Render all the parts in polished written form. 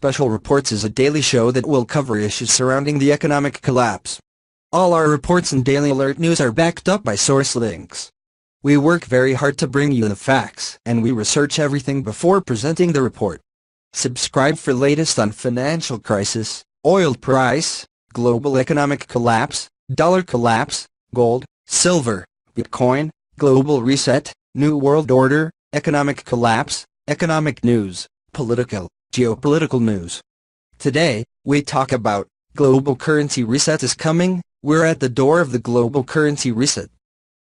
Special Reports is a daily show that will cover issues surrounding the economic collapse. All our reports and daily alert news are backed up by source links. We work very hard to bring you the facts, and we research everything before presenting the report. Subscribe for latest on financial crisis, oil price, global economic collapse, dollar collapse, gold, silver, Bitcoin, global reset, new world order, economic collapse, economic news, political, geopolitical news. Today, we talk about global currency reset is coming. We're at the door of the global currency reset.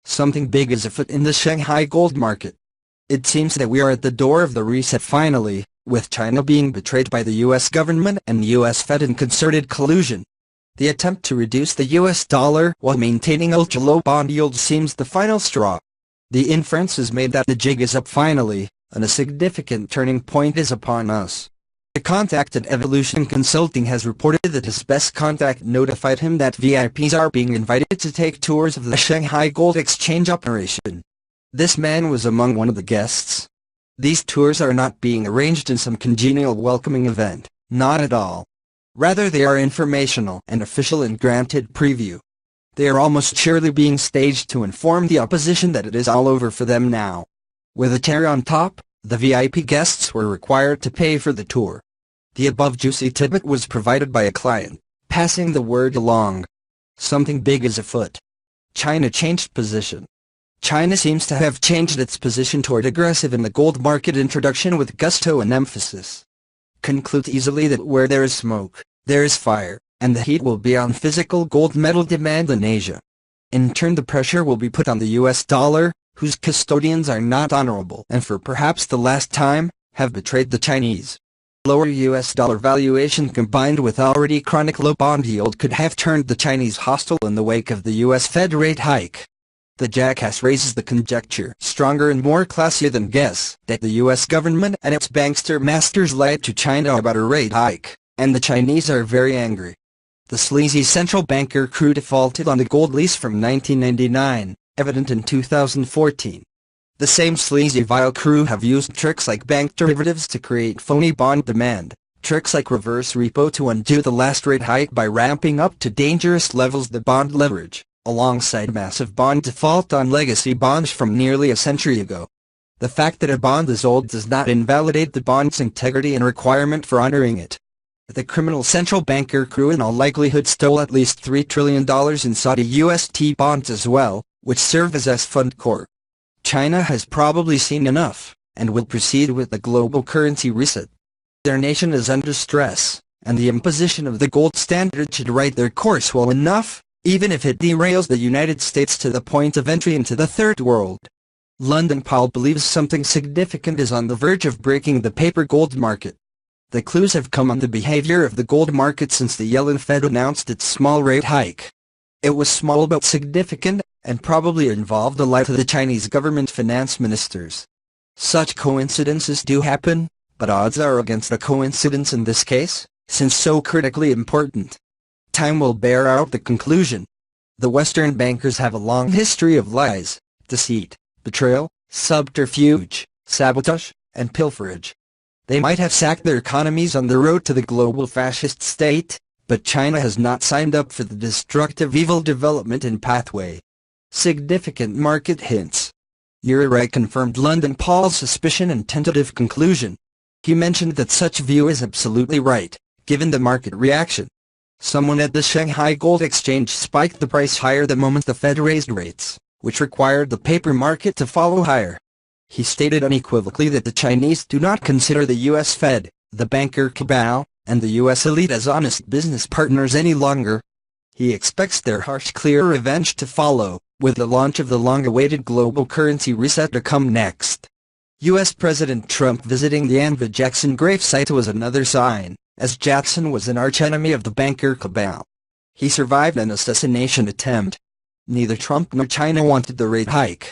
Something big is afoot in the Shanghai gold market. It seems that we are at the door of the reset finally, with China being betrayed by the U.S. government and the U.S. Fed in concerted collusion. The attempt to reduce the U.S. dollar while maintaining ultra-low bond yields seems the final straw. The inference is made that the jig is up finally, and a significant turning point is upon us. The contact at Evolution Consulting has reported that his best contact notified him that VIPs are being invited to take tours of the Shanghai Gold Exchange operation. This man was among one of the guests. These tours are not being arranged in some congenial welcoming event, not at all. Rather, they are informational and official in granted preview. They are almost surely being staged to inform the opposition that it is all over for them now. With a cherry on top, the VIP guests were required to pay for the tour. The above juicy tidbit was provided by a client, passing the word along. Something big is afoot. China changed position. China seems to have changed its position toward aggressive in the gold market introduction with gusto and emphasis. Conclude easily that where there is smoke, there is fire, and the heat will be on physical gold metal demand in Asia. In turn, the pressure will be put on the US dollar, whose custodians are not honorable and for perhaps the last time, have betrayed the Chinese. Lower US dollar valuation combined with already chronic low bond yield could have turned the Chinese hostile in the wake of the US Fed rate hike. The jackass raises the conjecture, stronger and more classier than guess, that the US government and its bankster masters lied to China about a rate hike, and the Chinese are very angry. The sleazy central banker crew defaulted on the gold lease from 1999, evident in 2014. The same sleazy vile crew have used tricks like bank derivatives to create phony bond demand, tricks like reverse repo to undo the last rate hike by ramping up to dangerous levels the bond leverage, alongside massive bond default on legacy bonds from nearly a century ago. The fact that a bond is old does not invalidate the bond's integrity and requirement for honoring it. The criminal central banker crew in all likelihood stole at least $3 trillion in Saudi UST bonds as well, which serve as S-Fund core. China has probably seen enough, and will proceed with the global currency reset. Their nation is under stress, and the imposition of the gold standard should right their course well enough, even if it derails the United States to the point of entry into the Third World. London Powell believes something significant is on the verge of breaking the paper gold market. The clues have come on the behavior of the gold market since the Yellen Fed announced its small rate hike. It was small but significant, and probably involved the life of the Chinese government finance ministers. Such coincidences do happen, but odds are against a coincidence in this case, since so critically important. Time will bear out the conclusion. The Western bankers have a long history of lies, deceit, betrayal, subterfuge, sabotage, and pilferage. They might have sacked their economies on the road to the global fascist state, but China has not signed up for the destructive evil development and pathway. Significant market hints. Uri confirmed London Powell's suspicion and tentative conclusion. He mentioned that such view is absolutely right, given the market reaction. Someone at the Shanghai Gold Exchange spiked the price higher the moment the Fed raised rates, which required the paper market to follow higher. He stated unequivocally that the Chinese do not consider the U.S. Fed, the banker cabal, and the U.S. elite as honest business partners any longer. He expects their harsh clear revenge to follow, with the launch of the long-awaited global currency reset to come next. U.S. President Trump visiting the Andrew Jackson gravesite was another sign, as Jackson was an archenemy of the banker cabal. He survived an assassination attempt. Neither Trump nor China wanted the rate hike.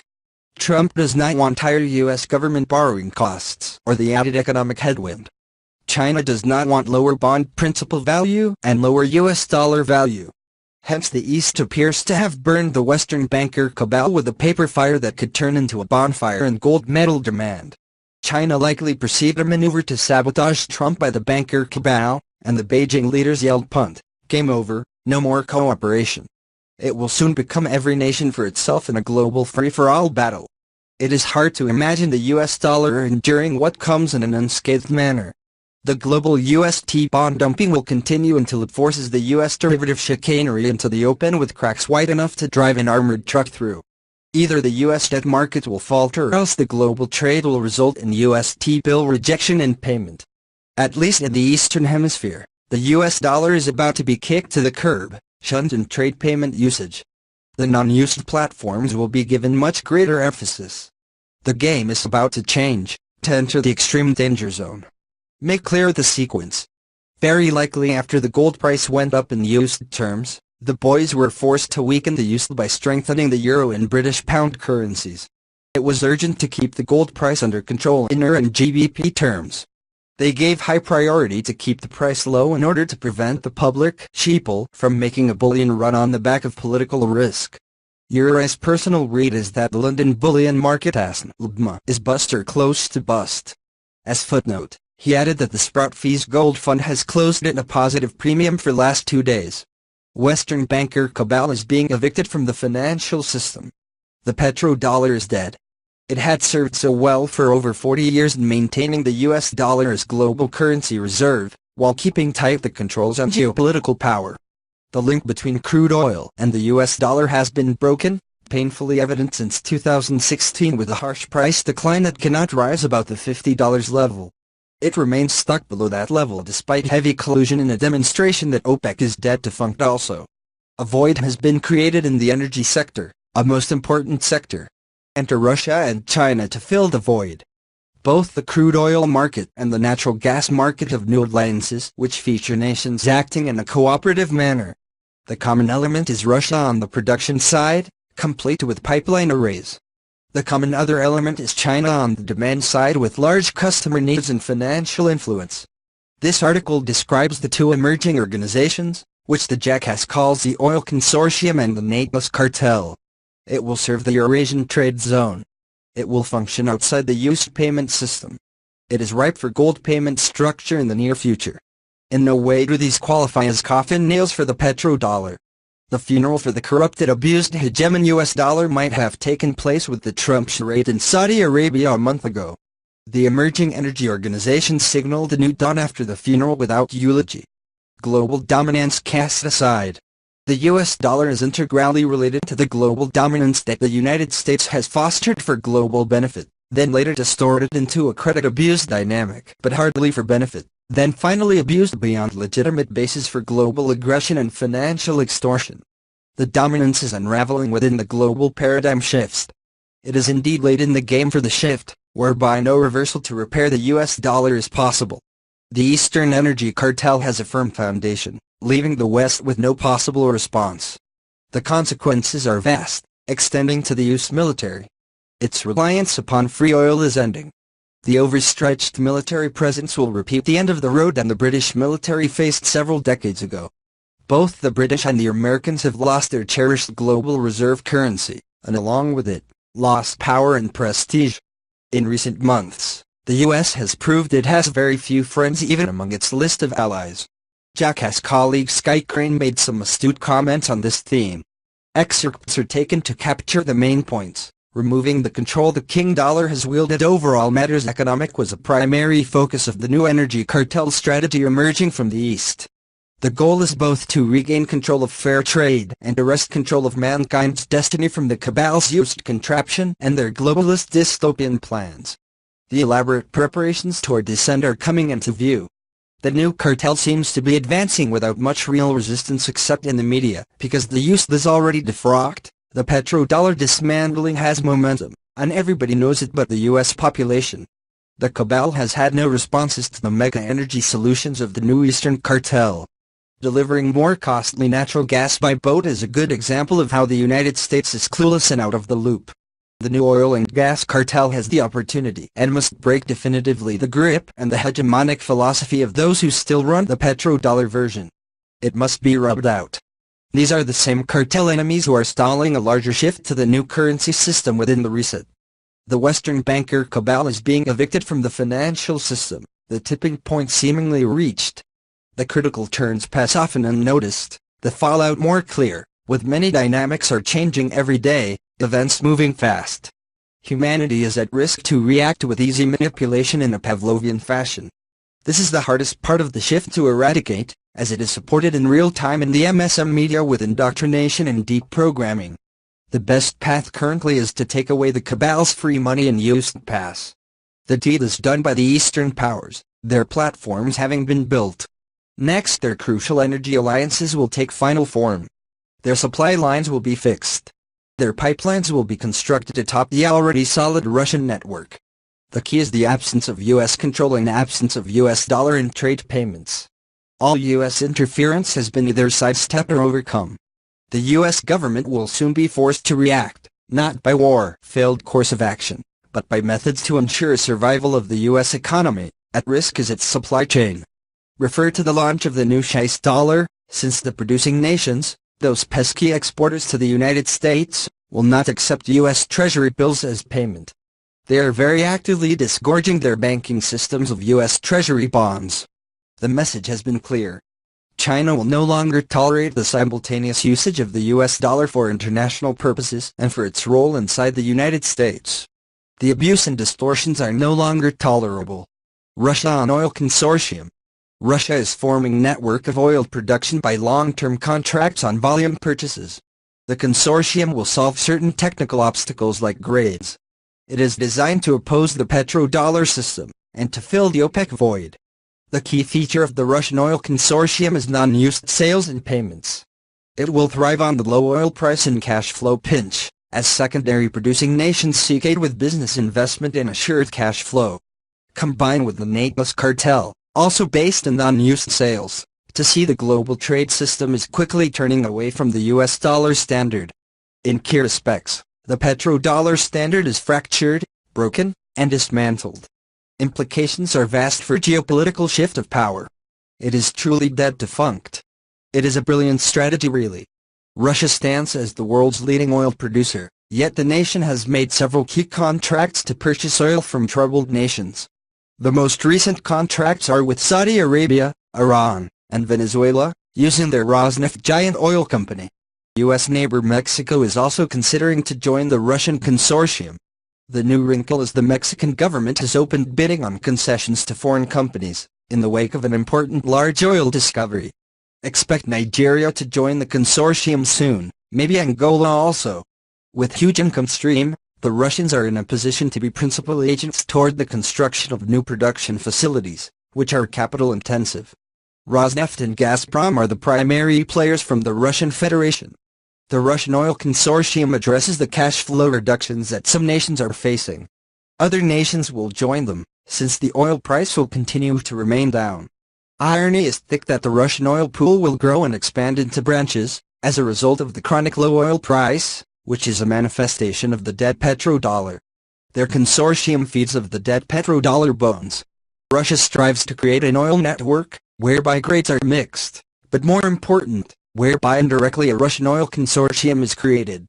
Trump does not want higher U.S. government borrowing costs or the added economic headwind. China does not want lower bond principal value and lower U.S. dollar value. Hence the East appears to have burned the Western banker cabal with a paper fire that could turn into a bonfire in gold metal demand. China likely perceived a maneuver to sabotage Trump by the banker cabal, and the Beijing leaders yelled punt, game over, no more cooperation. It will soon become every nation for itself in a global free-for-all battle. It is hard to imagine the US dollar enduring what comes in an unscathed manner. The global UST bond dumping will continue until it forces the US derivative chicanery into the open with cracks wide enough to drive an armored truck through. Either the US debt market will falter or else the global trade will result in UST bill rejection and payment. At least in the Eastern Hemisphere, the US dollar is about to be kicked to the curb, shunned in trade payment usage. The non-used platforms will be given much greater emphasis. The game is about to change, to enter the extreme danger zone. Make clear the sequence. Very likely after the gold price went up in used terms, the boys were forced to weaken the used by strengthening the euro and British pound currencies. It was urgent to keep the gold price under control in EUR and GBP terms. They gave high priority to keep the price low in order to prevent the public sheeple from making a bullion run on the back of political risk. Uri's personal read is that the London bullion market is bust or close to bust. As footnote, he added that the Sprout Fees Gold Fund has closed at a positive premium for last 2 days. Western banker cabal is being evicted from the financial system. The petrodollar is dead. It had served so well for over 40 years in maintaining the US dollar as global currency reserve, while keeping tight the controls on geopolitical power. The link between crude oil and the US dollar has been broken, painfully evident since 2016 with a harsh price decline that cannot rise above the $50 level. It remains stuck below that level despite heavy collusion in a demonstration that OPEC is dead defunct also. A void has been created in the energy sector, a most important sector. Enter Russia and China to fill the void. Both the crude oil market and the natural gas market have new alliances which feature nations acting in a cooperative manner. The common element is Russia on the production side, complete with pipeline arrays. The common other element is China on the demand side with large customer needs and financial influence. This article describes the two emerging organizations, which the Jackass calls the Oil Consortium and the Natos Cartel. It will serve the Eurasian trade zone. It will function outside the used payment system. It is ripe for gold payment structure in the near future. In no way do these qualify as coffin nails for the petrodollar. The funeral for the corrupted, abused hegemon US dollar might have taken place with the Trump charade in Saudi Arabia a month ago. The emerging energy organizations signaled a new dawn after the funeral without eulogy. Global dominance cast aside. The US dollar is integrally related to the global dominance that the United States has fostered for global benefit, then later distorted into a credit abuse dynamic but hardly for benefit, then finally abused beyond legitimate basis for global aggression and financial extortion. The dominance is unraveling within the global paradigm shifts. It is indeed late in the game for the shift, whereby no reversal to repair the US dollar is possible. The Eastern Energy Cartel has a firm foundation, leaving the West with no possible response. The consequences are vast, extending to the US military. Its reliance upon free oil is ending. The overstretched military presence will repeat the end of the road and the British military faced several decades ago. Both the British and the Americans have lost their cherished global reserve currency, and along with it, lost power and prestige. In recent months, the US has proved it has very few friends even among its list of allies. Jackass colleague Sky Crane made some astute comments on this theme. Excerpts are taken to capture the main points. Removing the control the king dollar has wielded over all matters economic was a primary focus of the new energy cartel strategy emerging from the East. The goal is both to regain control of fair trade and to wrest control of mankind's destiny from the cabal's used contraption and their globalist dystopian plans. The elaborate preparations toward this end are coming into view. The new cartel seems to be advancing without much real resistance except in the media, because the youth is already defrocked. The petrodollar dismantling has momentum, and everybody knows it but the US population. The cabal has had no responses to the mega energy solutions of the new Eastern Cartel. Delivering more costly natural gas by boat is a good example of how the United States is clueless and out of the loop. The new oil and gas cartel has the opportunity and must break definitively the grip and the hegemonic philosophy of those who still run the petrodollar version. It must be rubbed out. These are the same cartel enemies who are stalling a larger shift to the new currency system within the reset. The Western banker cabal is being evicted from the financial system, the tipping point seemingly reached. The critical turns pass often unnoticed, the fallout more clear, with many dynamics are changing every day, events moving fast. Humanity is at risk to react with easy manipulation in a Pavlovian fashion. This is the hardest part of the shift to eradicate, as it is supported in real time in the MSM media with indoctrination and deep programming. The best path currently is to take away the cabal's free money and use the pass. The deed is done by the Eastern powers, their platforms having been built. Next, their crucial energy alliances will take final form. Their supply lines will be fixed. Their pipelines will be constructed atop the already solid Russian network. The key is the absence of U.S. control and absence of U.S. dollar in trade payments. All U.S. interference has been either sidestepped or overcome. The U.S. government will soon be forced to react, not by war, failed course of action, but by methods to ensure survival of the U.S. economy. At risk is its supply chain. Refer to the launch of the new Scheiss dollar, since the producing nations, those pesky exporters to the United States, will not accept U.S. Treasury bills as payment. They are very actively disgorging their banking systems of U.S. Treasury bonds. The message has been clear. China will no longer tolerate the simultaneous usage of the U.S. dollar for international purposes and for its role inside the United States. The abuse and distortions are no longer tolerable. Russia on Oil Consortium. Russia is forming network of oil production by long-term contracts on volume purchases. The consortium will solve certain technical obstacles like grades. It is designed to oppose the petrodollar system, and to fill the OPEC void. The key feature of the Russian Oil Consortium is non-used sales and payments. It will thrive on the low oil price and cash flow pinch, as secondary producing nations seek aid with business investment and assured cash flow. Combined with the Natlus cartel, also based in non-used sales, to see the global trade system is quickly turning away from the US dollar standard. In key respects, the petrodollar standard is fractured, broken, and dismantled. Implications are vast for geopolitical shift of power. It is truly dead defunct. It is a brilliant strategy really. Russia stands as the world's leading oil producer, yet the nation has made several key contracts to purchase oil from troubled nations. The most recent contracts are with Saudi Arabia, Iran, and Venezuela, using their Rosneft giant oil company. U.S. neighbor Mexico is also considering to join the Russian consortium. The new wrinkle is the Mexican government has opened bidding on concessions to foreign companies, in the wake of an important large oil discovery. Expect Nigeria to join the consortium soon, maybe Angola also. With huge income stream, the Russians are in a position to be principal agents toward the construction of new production facilities, which are capital intensive. Rosneft and Gazprom are the primary players from the Russian Federation. The Russian Oil Consortium addresses the cash flow reductions that some nations are facing. Other nations will join them, since the oil price will continue to remain down. Irony is thick that the Russian oil pool will grow and expand into branches, as a result of the chronic low oil price, which is a manifestation of the dead petrodollar. Their consortium feeds of the dead petrodollar bones. Russia strives to create an oil network, whereby grades are mixed, but more important, whereby indirectly a Russian oil consortium is created.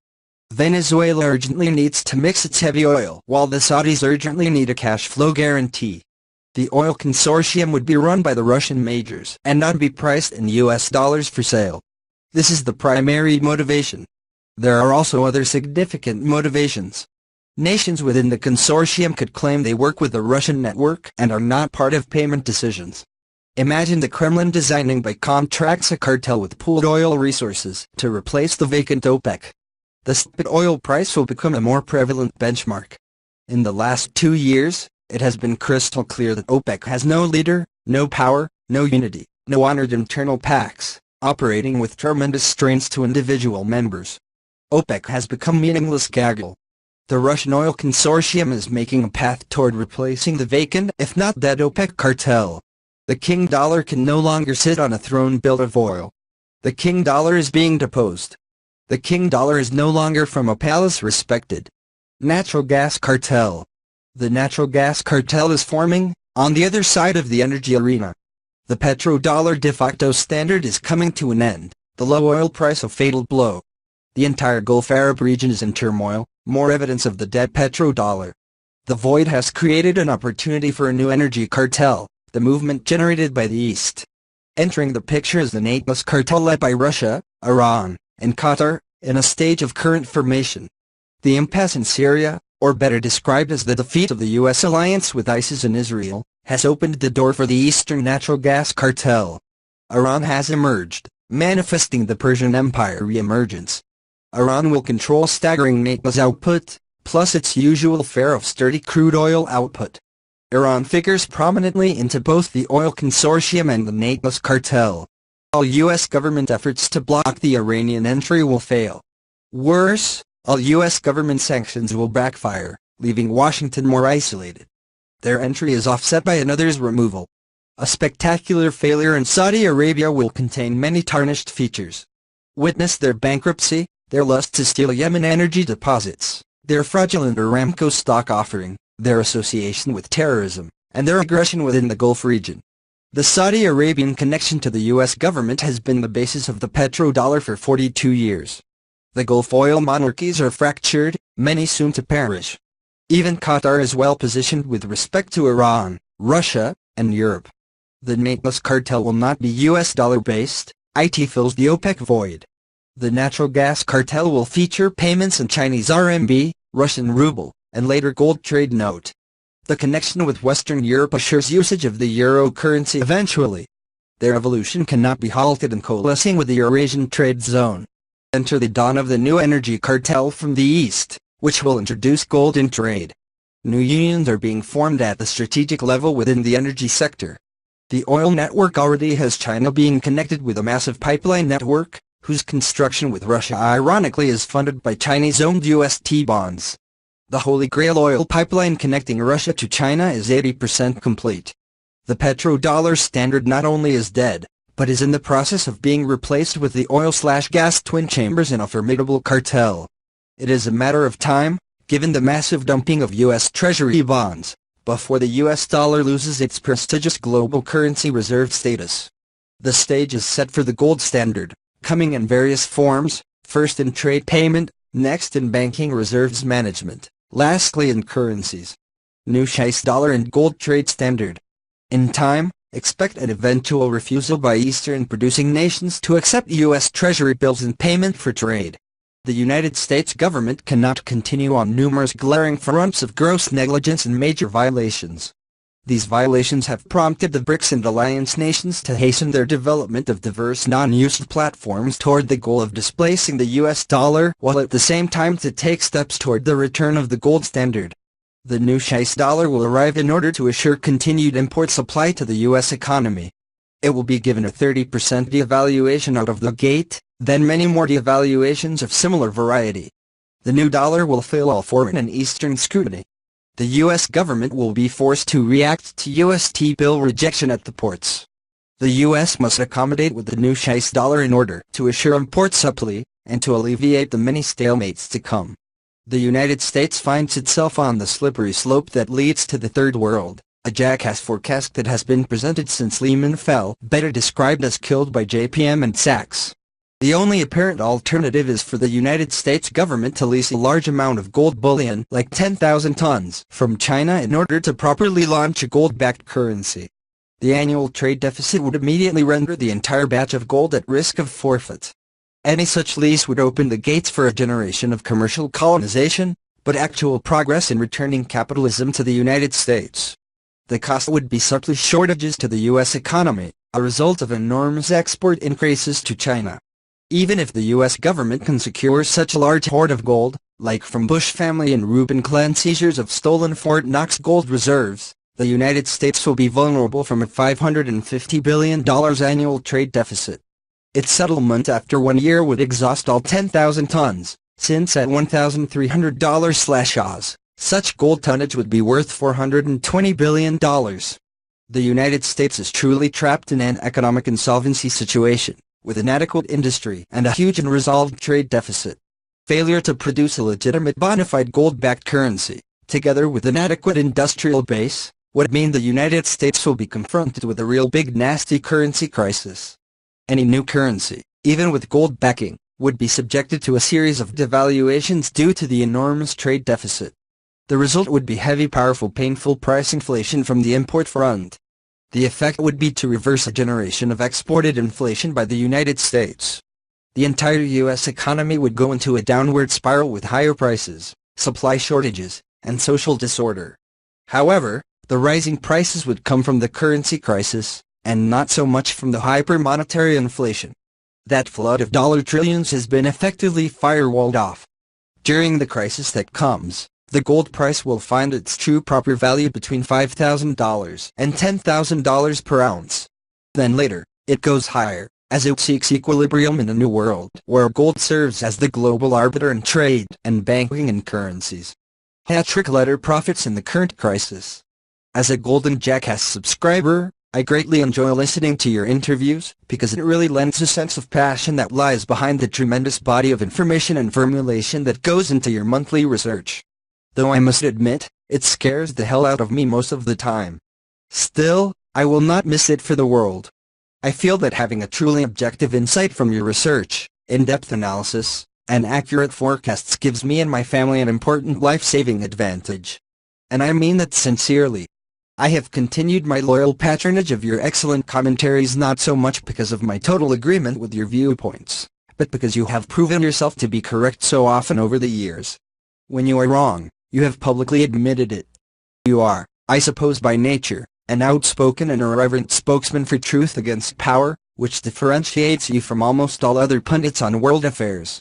Venezuela urgently needs to mix its heavy oil, while the Saudis urgently need a cash flow guarantee. The oil consortium would be run by the Russian majors and not be priced in US dollars for sale. This is the primary motivation. There are also other significant motivations. Nations within the consortium could claim they work with the Russian network and are not part of payment decisions. Imagine the Kremlin designing by contracts a cartel with pooled oil resources to replace the vacant OPEC. The spot oil price will become a more prevalent benchmark. In the last 2 years, it has been crystal clear that OPEC has no leader, no power, no unity, no honored internal pacts, operating with tremendous strains to individual members. OPEC has become meaningless gaggle. The Russian Oil Consortium is making a path toward replacing the vacant, if not dead OPEC cartel. The king dollar can no longer sit on a throne built of oil. The king dollar is being deposed. The king dollar is no longer from a palace respected. Natural gas cartel. The natural gas cartel is forming, on the other side of the energy arena. The petrodollar de facto standard is coming to an end, the low oil price a fatal blow. The entire Gulf Arab region is in turmoil, more evidence of the dead petrodollar. The void has created an opportunity for a new energy cartel, the movement generated by the East. Entering the picture is the Natos cartel led by Russia, Iran, and Qatar, in a stage of current formation. The impasse in Syria, or better described as the defeat of the U.S. alliance with ISIS in Israel, has opened the door for the Eastern natural gas cartel. Iran has emerged, manifesting the Persian Empire re-emergence. Iran will control staggering Natos output, plus its usual fare of sturdy crude oil output. Iran figures prominently into both the oil consortium and the Natos cartel. All U.S. government efforts to block the Iranian entry will fail. Worse, all U.S. government sanctions will backfire, leaving Washington more isolated. Their entry is offset by another's removal. A spectacular failure in Saudi Arabia will contain many tarnished features. Witness their bankruptcy, their lust to steal Yemen energy deposits, their fraudulent Aramco stock offering, their association with terrorism, and their aggression within the Gulf region. The Saudi Arabian connection to the U.S. government has been the basis of the petrodollar for 42 years. The Gulf oil monarchies are fractured, many soon to perish. Even Qatar is well positioned with respect to Iran, Russia, and Europe. The Natos cartel will not be U.S. dollar-based, it fills the OPEC void. The natural gas cartel will feature payments in Chinese RMB, Russian ruble, and later gold trade note. The connection with Western Europe assures usage of the euro currency eventually. Their evolution cannot be halted in coalescing with the Eurasian trade zone. Enter the dawn of the new energy cartel from the East, which will introduce gold in trade. New unions are being formed at the strategic level within the energy sector. The oil network already has China being connected with a massive pipeline network, whose construction with Russia ironically is funded by Chinese-owned UST bonds. The Holy Grail oil pipeline connecting Russia to China is 80% complete. The petrodollar standard not only is dead, but is in the process of being replaced with the oil/gas twin chambers in a formidable cartel. It is a matter of time, given the massive dumping of U.S. Treasury bonds, before the U.S. dollar loses its prestigious global currency reserve status. The stage is set for the gold standard, coming in various forms, first in trade payment, next in banking reserves management, lastly in currencies. New Chinese dollar and gold trade standard. In time, expect an eventual refusal by Eastern producing nations to accept U.S. Treasury bills in payment for trade. The United States government cannot continue on numerous glaring fronts of gross negligence and major violations. These violations have prompted the BRICS and alliance nations to hasten their development of diverse non-used platforms toward the goal of displacing the U.S. dollar, while at the same time to take steps toward the return of the gold standard. The new Chinese dollar will arrive in order to assure continued import supply to the U.S. economy. It will be given a 30% devaluation out of the gate, then many more devaluations of similar variety. The new dollar will fail all foreign and Eastern scrutiny. The U.S. government will be forced to react to UST bill rejection at the ports. The U.S. must accommodate with the new Chinese dollar in order to assure import supply, and to alleviate the many stalemates to come. The United States finds itself on the slippery slope that leads to the Third World, a jackass forecast that has been presented since Lehman fell, better described as killed by JPM and Sachs. The only apparent alternative is for the United States government to lease a large amount of gold bullion, like 10,000 tons, from China in order to properly launch a gold-backed currency. The annual trade deficit would immediately render the entire batch of gold at risk of forfeit. Any such lease would open the gates for a generation of commercial colonization, but actual progress in returning capitalism to the United States. The cost would be supply shortages to the U.S. economy, a result of enormous export increases to China. Even if the U.S. government can secure such a large hoard of gold, like from Bush family and Rubin clan seizures of stolen Fort Knox gold reserves, the United States will be vulnerable from a $550 billion annual trade deficit. Its settlement after 1 year would exhaust all 10,000 tons, since at $1,300/oz, such gold tonnage would be worth $420 billion. The United States is truly trapped in an economic insolvency situation, with inadequate industry and a huge unresolved trade deficit. Failure to produce a legitimate bona fide gold-backed currency, together with an adequate industrial base, would mean the United States will be confronted with a real big nasty currency crisis. Any new currency, even with gold backing, would be subjected to a series of devaluations due to the enormous trade deficit. The result would be heavy, powerful, painful price inflation from the import front. The effect would be to reverse a generation of exported inflation by the United States. The entire U.S. economy would go into a downward spiral with higher prices, supply shortages, and social disorder. However, the rising prices would come from the currency crisis, and not so much from the hyper-monetary inflation. That flood of dollar trillions has been effectively firewalled off. During the crisis that comes, the gold price will find its true proper value between $5,000 and $10,000 per ounce. Then later, it goes higher, as it seeks equilibrium in a new world where gold serves as the global arbiter in trade and banking and currencies. Hat-trick letter profits in the current crisis. As a Golden Jackass subscriber, I greatly enjoy listening to your interviews because it really lends a sense of passion that lies behind the tremendous body of information and formulation that goes into your monthly research. Though I must admit, it scares the hell out of me most of the time. Still, I will not miss it for the world. I feel that having a truly objective insight from your research, in-depth analysis, and accurate forecasts gives me and my family an important life-saving advantage. And I mean that sincerely. I have continued my loyal patronage of your excellent commentaries not so much because of my total agreement with your viewpoints, but because you have proven yourself to be correct so often over the years. When you are wrong, you have publicly admitted it. You are, I suppose by nature, an outspoken and irreverent spokesman for truth against power, which differentiates you from almost all other pundits on world affairs.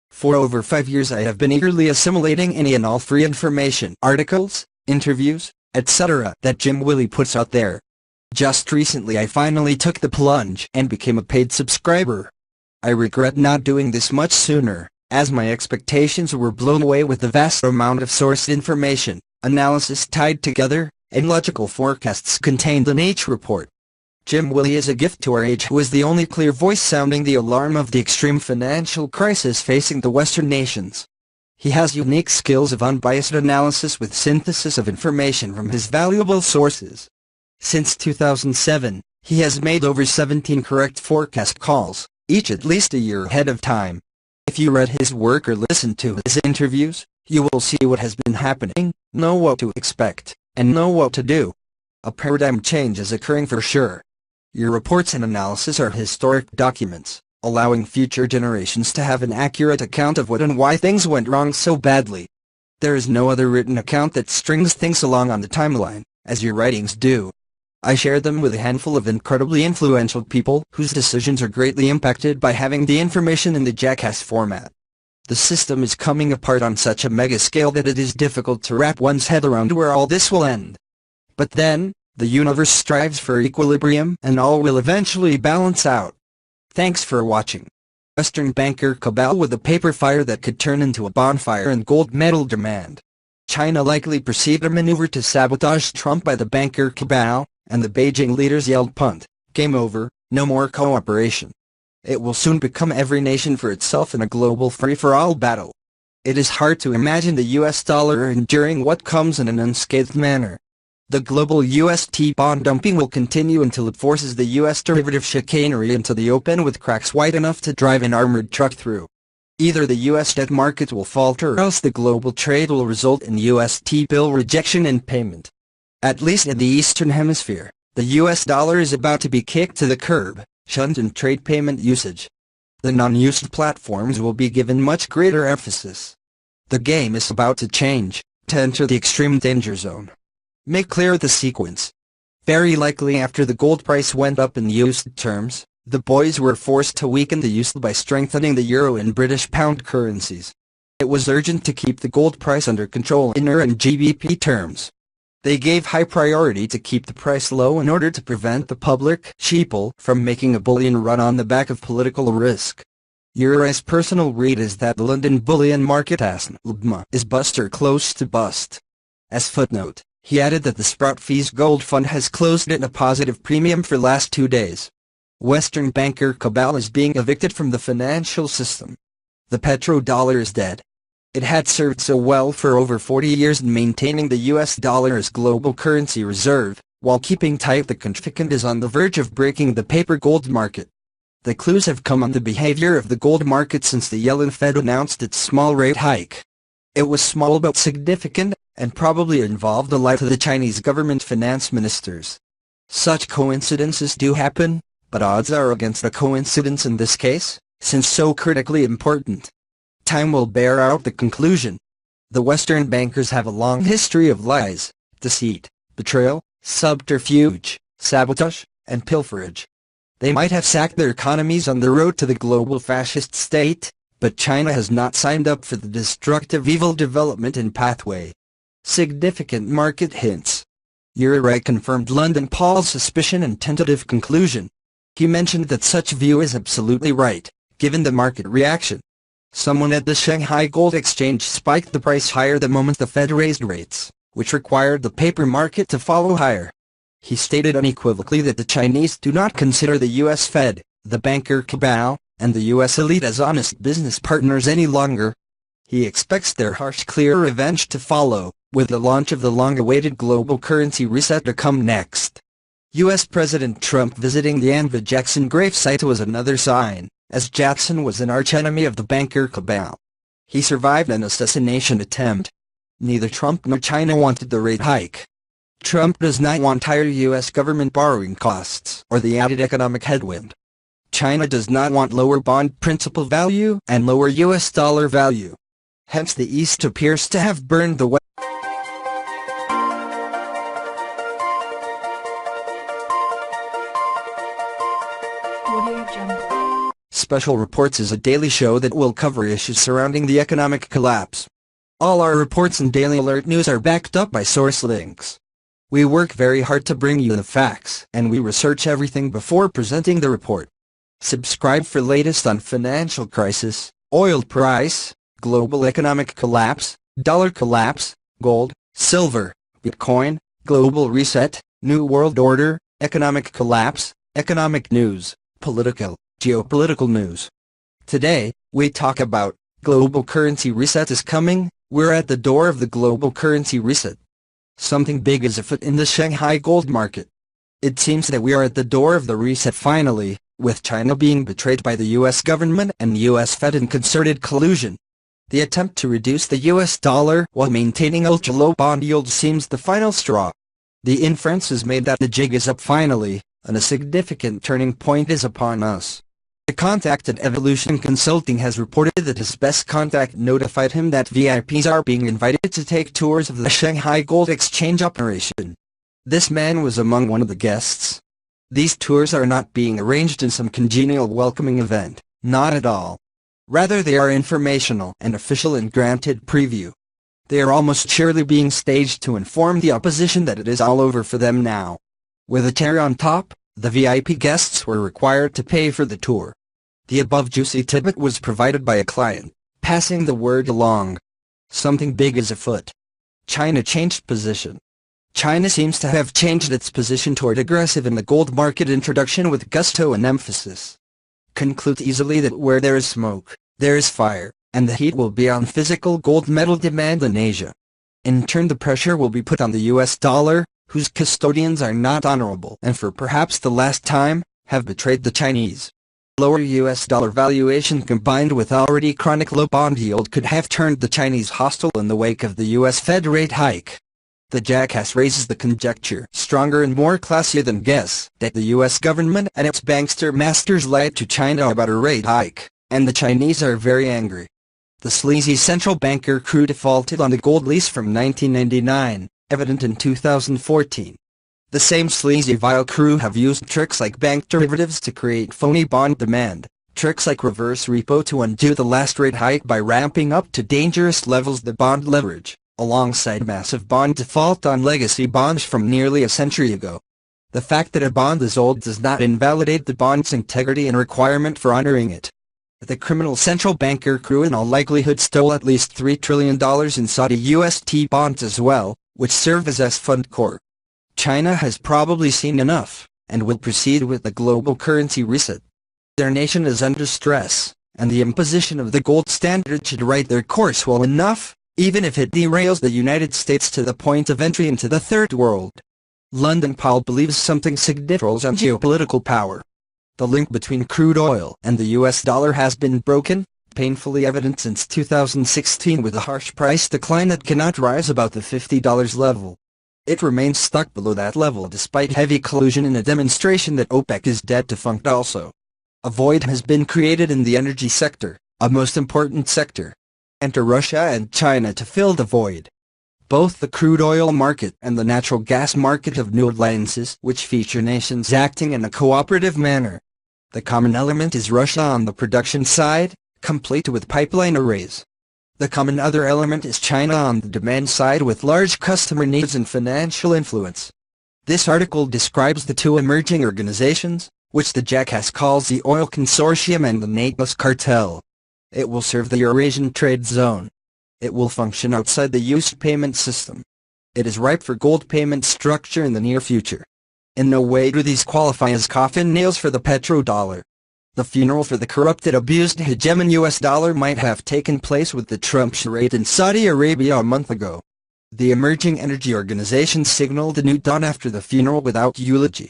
For over 5 years I have been eagerly assimilating any and all free information, articles, interviews, etc. that Jim Willie puts out there. Just recently I finally took the plunge and became a paid subscriber. I regret not doing this much sooner, as my expectations were blown away with the vast amount of sourced information, analysis tied together, and logical forecasts contained in each report. Jim Willie is a gift to our age who is the only clear voice sounding the alarm of the extreme financial crisis facing the Western nations. He has unique skills of unbiased analysis with synthesis of information from his valuable sources. Since 2007, he has made over 17 correct forecast calls, each at least a year ahead of time. If you read his work or listened to his interviews, you will see what has been happening, know what to expect, and know what to do. A paradigm change is occurring for sure. Your reports and analysis are historic documents, allowing future generations to have an accurate account of what and why things went wrong so badly. There is no other written account that strings things along on the timeline, as your writings do. I share them with a handful of incredibly influential people whose decisions are greatly impacted by having the information in the Jackass format. The system is coming apart on such a mega scale that it is difficult to wrap one's head around where all this will end. But then, the universe strives for equilibrium and all will eventually balance out. Thanks for watching. Western banker cabal with a paper fire that could turn into a bonfire and gold medal demand. China likely perceived a maneuver to sabotage Trump by the banker cabal, and the Beijing leaders yelled punt, game over, no more cooperation. It will soon become every nation for itself in a global free-for-all battle. It is hard to imagine the US dollar enduring what comes in an unscathed manner. The global UST bond dumping will continue until it forces the US derivative chicanery into the open with cracks wide enough to drive an armored truck through. Either the US debt market will falter or else the global trade will result in UST bill rejection and payment. At least in the Eastern Hemisphere, the US dollar is about to be kicked to the curb, shunned in trade payment usage. The non-used platforms will be given much greater emphasis. The game is about to change, to enter the extreme danger zone. Make clear the sequence. Very likely after the gold price went up in used terms, the boys were forced to weaken the used by strengthening the euro and British pound currencies. It was urgent to keep the gold price under control in EUR and GBP terms. They gave high priority to keep the price low in order to prevent the public sheeple from making a bullion run on the back of political risk. Uri's personal read is that the London bullion market is bust or close to bust. As footnote, he added that the Sprout Fees Gold Fund has closed at a positive premium for last 2 days. Western banker cabal is being evicted from the financial system. The petrodollar is dead. It had served so well for over 40 years in maintaining the US dollar as global currency reserve, while keeping tight the confidant is on the verge of breaking the paper gold market. The clues have come on the behavior of the gold market since the Yellen Fed announced its small rate hike. It was small but significant, and probably involved the life of the Chinese government finance ministers. Such coincidences do happen, but odds are against a coincidence in this case, since so critically important. Time will bear out the conclusion. The Western bankers have a long history of lies, deceit, betrayal, subterfuge, sabotage, and pilferage. They might have sacked their economies on the road to the global fascist state, but China has not signed up for the destructive evil development and pathway. Significant market hints. Uri confirmed London Paul's suspicion and tentative conclusion. He mentioned that such view is absolutely right, given the market reaction. Someone at the Shanghai Gold Exchange spiked the price higher the moment the Fed raised rates, which required the paper market to follow higher. He stated unequivocally that the Chinese do not consider the U.S. Fed, the banker cabal, and the U.S. elite as honest business partners any longer. He expects their harsh clear revenge to follow, with the launch of the long-awaited global currency reset to come next. U.S. President Trump visiting the Andrew Jackson gravesite was another sign, as Jackson was an archenemy of the banker cabal. He survived an assassination attempt. Neither Trump nor China wanted the rate hike. Trump does not want higher U.S. government borrowing costs or the added economic headwind. China does not want lower bond principal value and lower U.S. dollar value. Hence the East appears to have burned the West. Special Reports is a daily show that will cover issues surrounding the economic collapse. All our reports and daily alert news are backed up by source links. We work very hard to bring you the facts, and we research everything before presenting the report. Subscribe for latest on financial crisis, oil price, global economic collapse, dollar collapse, gold, silver, Bitcoin, global reset, new world order, economic collapse, economic news, political, geopolitical news. Today, we talk about global currency reset is coming. We're at the door of the global currency reset. Something big is afoot in the Shanghai gold market. It seems that we are at the door of the reset finally, with China being betrayed by the U.S. government and the U.S. Fed in concerted collusion. The attempt to reduce the U.S. dollar while maintaining ultra-low bond yields seems the final straw. The inference is made that the jig is up finally, and a significant turning point is upon us. A contact at Evolution Consulting has reported that his best contact notified him that VIPs are being invited to take tours of the Shanghai Gold Exchange operation. This man was among one of the guests. These tours are not being arranged in some congenial welcoming event, not at all. Rather they are informational and official and granted preview. They are almost surely being staged to inform the opposition that it is all over for them now. With a cherry on top, the VIP guests were required to pay for the tour. The above juicy tidbit was provided by a client, passing the word along. Something big is afoot. China changed position. China seems to have changed its position toward aggressive in the gold market introduction with gusto and emphasis. Conclude easily that where there is smoke, there is fire, and the heat will be on physical gold metal demand in Asia. In turn the pressure will be put on the US dollar, whose custodians are not honorable and for perhaps the last time, have betrayed the Chinese. Lower US dollar valuation combined with already chronic low bond yield could have turned the Chinese hostile in the wake of the US Fed rate hike. The jackass raises the conjecture, stronger and more classy than guess, that the US government and its bankster masters lied to China about a rate hike, and the Chinese are very angry. The sleazy central banker crew defaulted on the gold lease from 1999, evident in 2014. The same sleazy vile crew have used tricks like bank derivatives to create phony bond demand, tricks like reverse repo to undo the last rate hike by ramping up to dangerous levels the bond leverage, alongside massive bond default on legacy bonds from nearly a century ago. The fact that a bond is old does not invalidate the bond's integrity and requirement for honoring it. The criminal central banker crew in all likelihood stole at least $3 trillion in Saudi UST bonds as well, which serve as S-Fund core. China has probably seen enough, and will proceed with the global currency reset. Their nation is under stress, and the imposition of the gold standard should right their course well enough, even if it derails the United States to the point of entry into the Third World. London Powell believes something significant on geopolitical power. The link between crude oil and the US dollar has been broken, painfully evident since 2016 with a harsh price decline that cannot rise above the $50 level. It remains stuck below that level despite heavy collusion in a demonstration that OPEC is dead defunct also. A void has been created in the energy sector, a most important sector. Enter Russia and China to fill the void. Both the crude oil market and the natural gas market have new alliances which feature nations acting in a cooperative manner. The common element is Russia on the production side, complete with pipeline arrays. The common other element is China on the demand side with large customer needs and financial influence. This article describes the two emerging organizations, which the Jackass calls the Oil Consortium and the Nameless Cartel. It will serve the Eurasian trade zone. It will function outside the US payment system. It is ripe for gold payment structure in the near future. In no way do these qualify as coffin nails for the petrodollar. The funeral for the corrupted, abused hegemon US dollar might have taken place with the Trump charade in Saudi Arabia a month ago. The emerging energy organizations signaled a new dawn after the funeral without eulogy.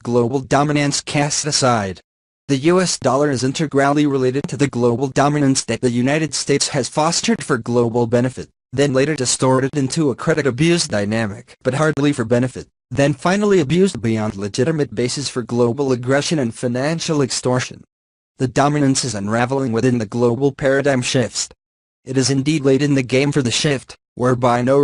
Global dominance cast aside. The US dollar is integrally related to the global dominance that the United States has fostered for global benefit, then later distorted into a credit abuse dynamic but hardly for benefit, then finally abused beyond legitimate basis for global aggression and financial extortion. The dominance is unraveling within the global paradigm shifts. It is indeed late in the game for the shift, whereby no